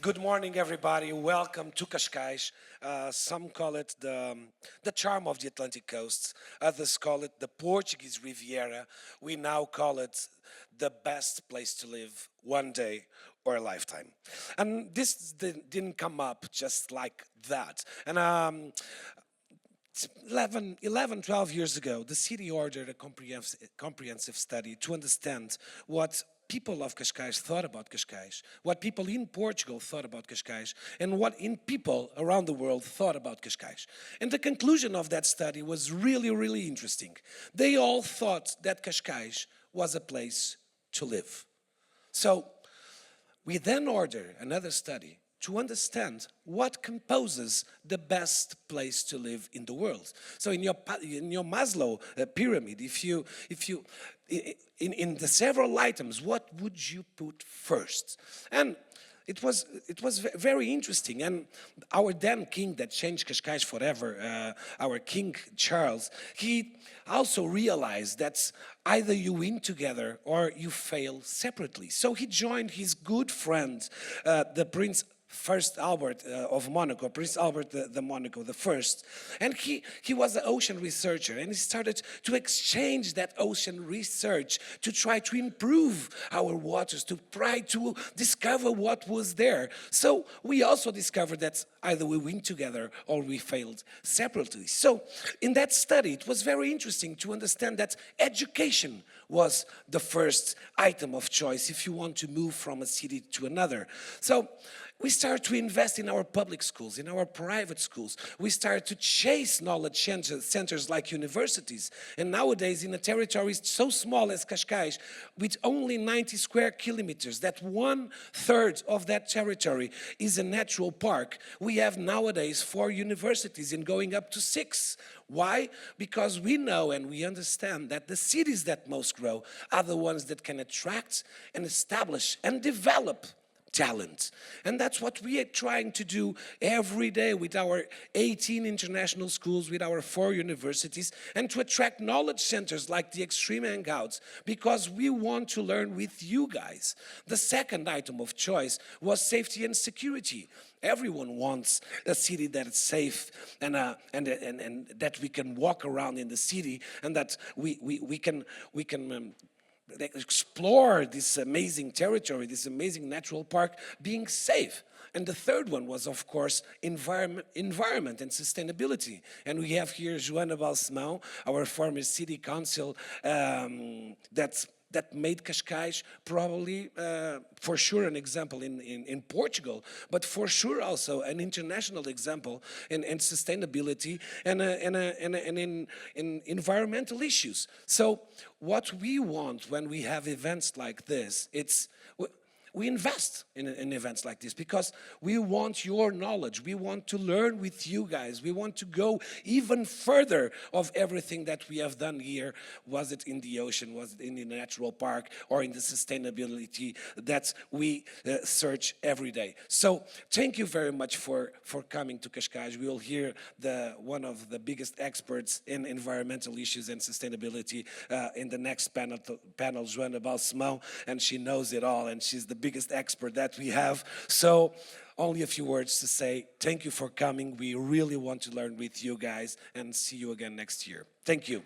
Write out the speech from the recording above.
Good morning, everybody. Welcome to Cascais. Some call it the charm of the Atlantic coast. Others call it the Portuguese Riviera. We now call it the best place to live one day or a lifetime. And this didn't come up just like that. And 12 years ago, the city ordered a comprehensive study to understand what people of Cascais thought about Cascais, what people in Portugal thought about Cascais, and what in people around the world thought about Cascais. And the conclusion of that study was really, really interesting. They all thought that Cascais was a place to live. So we then order another study to understand what composes the best place to live in the world. So in your Maslow pyramid, if you in the several items, what would you put first? And it was very interesting. And our then king that changed Cascais forever, our King Charles, he also realized that either you win together or you fail separately. So he joined his good friend, the Prince First Albert of Monaco, Prince Albert the Monaco, the first. And he was an ocean researcher, and he started to exchange that ocean research to try to improve our waters, to try to discover what was there. So we also discovered that either we win together or we failed separately. So in that study, it was very interesting to understand that education was the first item of choice if you want to move from a city to another. So we started to invest in our public schools, in our private schools. We started to chase knowledge centers like universities. And nowadays, in a territory so small as Cascais, with only 90 square kilometers, that 1/3 of that territory is a natural park, we have nowadays 4 universities and going up to 6. Why? Because we know and we understand that the cities that most grow are the ones that can attract and establish and develop talent. And that's what we are trying to do every day with our 18 international schools, with our 4 universities, and to attract knowledge centers like the Extreme Hangouts, because we want to learn with you guys. The second item of choice was safety and security. Everyone wants a city that is safe and that we can walk around in the city, and that we can explore this amazing territory, this amazing natural park, being safe. And the third one was, of course, environment and sustainability. And we have here Joana Balsemão, our former city council, that made Cascais probably, for sure, an example in Portugal, but for sure also an international example in sustainability and in environmental issues. So what we want when we have events like this, we invest in events like this because we want your knowledge. We want to learn with you guys. We want to go even further of everything that we have done here. Was it in the ocean, was it in the natural park, or in the sustainability that we search every day. So thank you very much for coming to Cascais. We will hear one of the biggest experts in environmental issues and sustainability in the next panel, Joana Balsemão, and she knows it all, and she's the biggest expert that we have. So only a few words to say. Thank you for coming. We really want to learn with you guys, and see you again next year. Thank you.